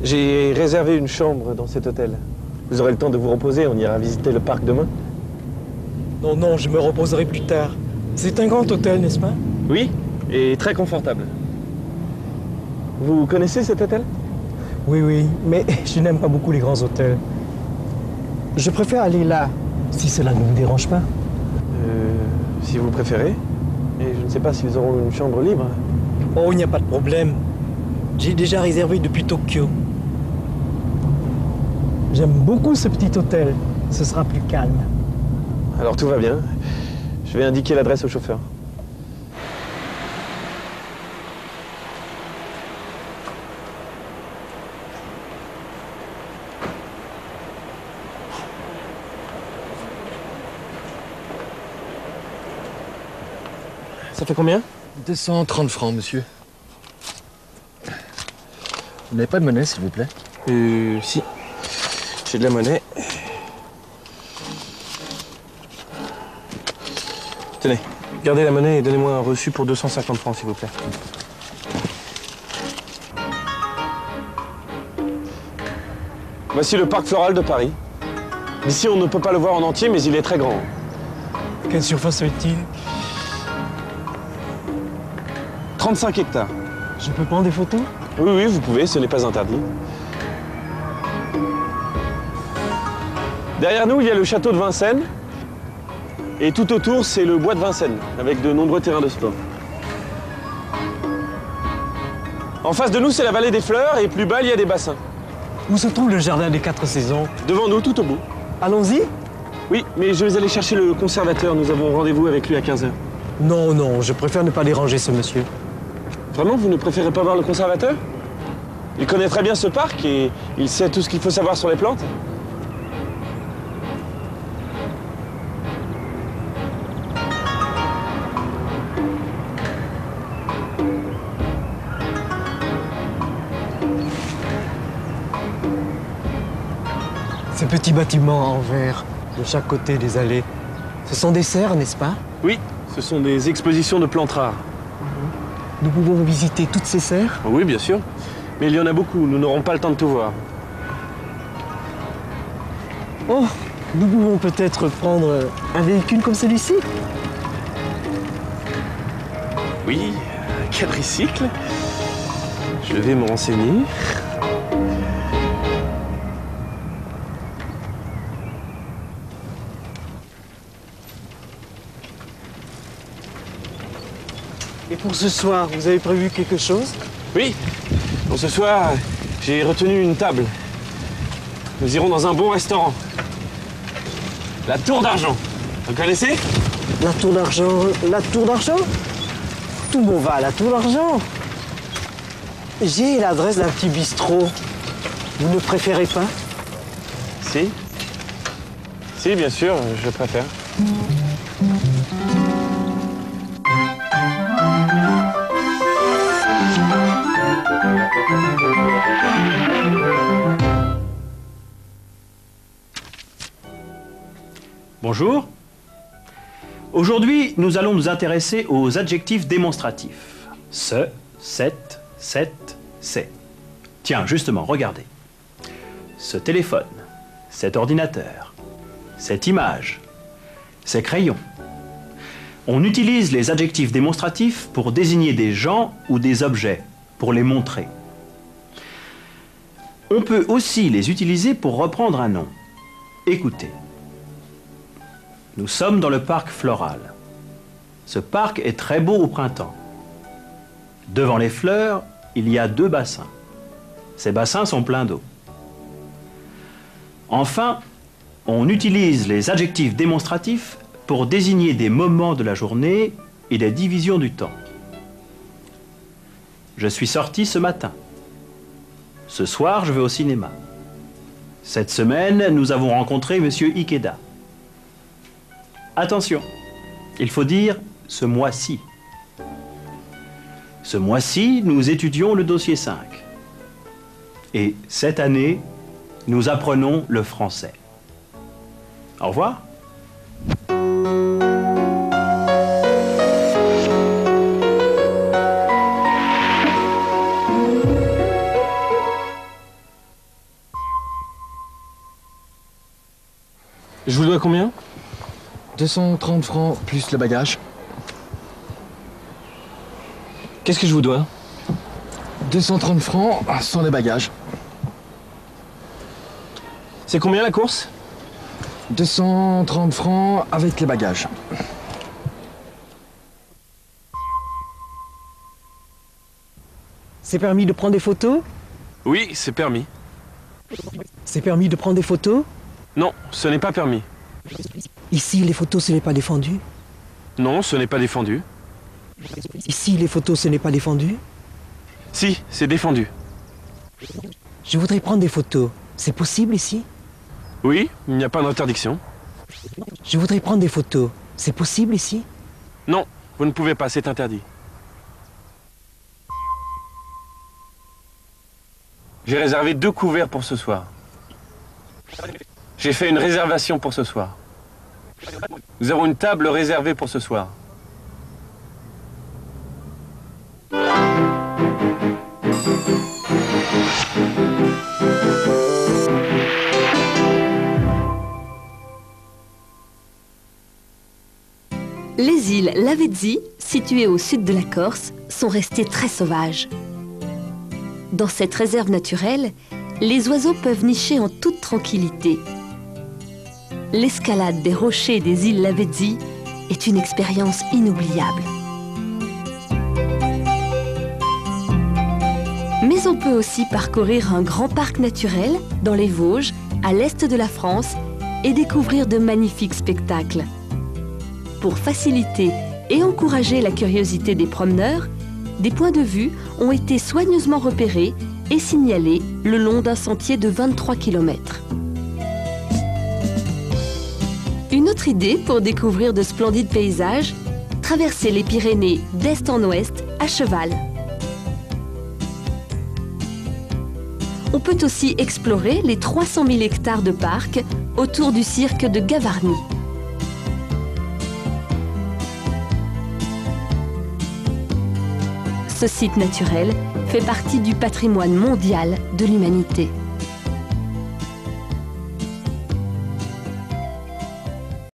J'ai réservé une chambre dans cet hôtel. Vous aurez le temps de vous reposer, on ira visiter le parc demain. Non, non, je me reposerai plus tard. C'est un grand hôtel, n'est-ce pas? Oui, et très confortable. Vous connaissez cet hôtel? Oui, oui, mais je n'aime pas beaucoup les grands hôtels. Je préfère aller là, si cela ne vous dérange pas. Si vous préférez. Et je ne sais pas s'ils auront une chambre libre. Oh, il n'y a pas de problème. J'ai déjà réservé depuis Tokyo. J'aime beaucoup ce petit hôtel. Ce sera plus calme. Alors tout va bien. Je vais indiquer l'adresse au chauffeur. Ça fait combien? 230 francs, monsieur. Vous n'avez pas de monnaie, s'il vous plaît? Si. J'ai de la monnaie. Tenez, gardez la monnaie et donnez-moi un reçu pour 250 francs, s'il vous plaît. Voici le parc floral de Paris. D'ici, on ne peut pas le voir en entier, mais il est très grand. Quelle surface fait-il? 35 hectares. Je peux prendre des photos? Oui, oui, vous pouvez, ce n'est pas interdit. Derrière nous, il y a le château de Vincennes. Et tout autour, c'est le bois de Vincennes, avec de nombreux terrains de sport. En face de nous, c'est la vallée des fleurs, et plus bas, il y a des bassins. Où se trouve le jardin des 4 saisons? Devant nous, tout au bout. Allons-y? Oui, mais je vais aller chercher le conservateur. Nous avons rendez-vous avec lui à 15h. Non, non, je préfère ne pas déranger ce monsieur. Vraiment, vous ne préférez pas voir le conservateur? Il connaît très bien ce parc et il sait tout ce qu'il faut savoir sur les plantes. Ces petits bâtiments en verre, de chaque côté des allées, ce sont des serres, n'est-ce pas? Oui, ce sont des expositions de plantes rares. Nous pouvons visiter toutes ces serres? Oui, bien sûr. Mais il y en a beaucoup, nous n'aurons pas le temps de tout voir. Oh, nous pouvons peut-être prendre un véhicule comme celui-ci? Oui, un quadricycle. Je vais me renseigner. Et pour ce soir, vous avez prévu quelque chose? Oui, pour ce soir, j'ai retenu une table. Nous irons dans un bon restaurant. La Tour d'Argent. Vous connaissez? La Tour d'Argent? La Tour d'Argent? Tout le monde va à la Tour d'Argent. J'ai l'adresse d'un petit bistrot. Vous ne préférez pas? Si. Si, bien sûr, je préfère. Bonjour. Aujourd'hui, nous allons nous intéresser aux adjectifs démonstratifs. Ce, cette, c'est. Tiens, justement, regardez. Ce téléphone, cet ordinateur, cette image, ces crayons. On utilise les adjectifs démonstratifs pour désigner des gens ou des objets, pour les montrer. On peut aussi les utiliser pour reprendre un nom. Écoutez. Nous sommes dans le parc floral. Ce parc est très beau au printemps. Devant les fleurs, il y a 2 bassins. Ces bassins sont pleins d'eau. Enfin, on utilise les adjectifs démonstratifs pour désigner des moments de la journée et des divisions du temps. Je suis sorti ce matin. Ce soir, je vais au cinéma. Cette semaine, nous avons rencontré Monsieur Ikeda. Attention, il faut dire ce mois-ci. Ce mois-ci, nous étudions le dossier 5. Et cette année, nous apprenons le français. Au revoir. Je vous dois combien? 230 francs plus le bagage. Qu'est-ce que je vous dois? 230 francs sans les bagages. C'est combien la course? 230 francs avec les bagages. C'est permis de prendre des photos? Oui, c'est permis. C'est permis de prendre des photos? Non, ce n'est pas permis. Ici, les photos, ce n'est pas défendu. Non, ce n'est pas défendu. Ici, les photos, ce n'est pas défendu. Si, c'est défendu. Je voudrais prendre des photos. C'est possible ici? Oui, il n'y a pas d'interdiction. Je voudrais prendre des photos. C'est possible ici? Non, vous ne pouvez pas, c'est interdit. J'ai réservé 2 couverts pour ce soir. J'ai fait une réservation pour ce soir. Nous avons une table réservée pour ce soir. Les îles Lavezzi, situées au sud de la Corse, sont restées très sauvages. Dans cette réserve naturelle, les oiseaux peuvent nicher en toute tranquillité. L'escalade des rochers des îles Lavezzi est une expérience inoubliable. Mais on peut aussi parcourir un grand parc naturel dans les Vosges, à l'est de la France, et découvrir de magnifiques spectacles. Pour faciliter et encourager la curiosité des promeneurs, des points de vue ont été soigneusement repérés et signalés le long d'un sentier de 23 km. Une autre idée pour découvrir de splendides paysages, traverser les Pyrénées d'est en ouest à cheval. On peut aussi explorer les 300 000 hectares de parc autour du cirque de Gavarnie. Ce site naturel fait partie du patrimoine mondial de l'humanité.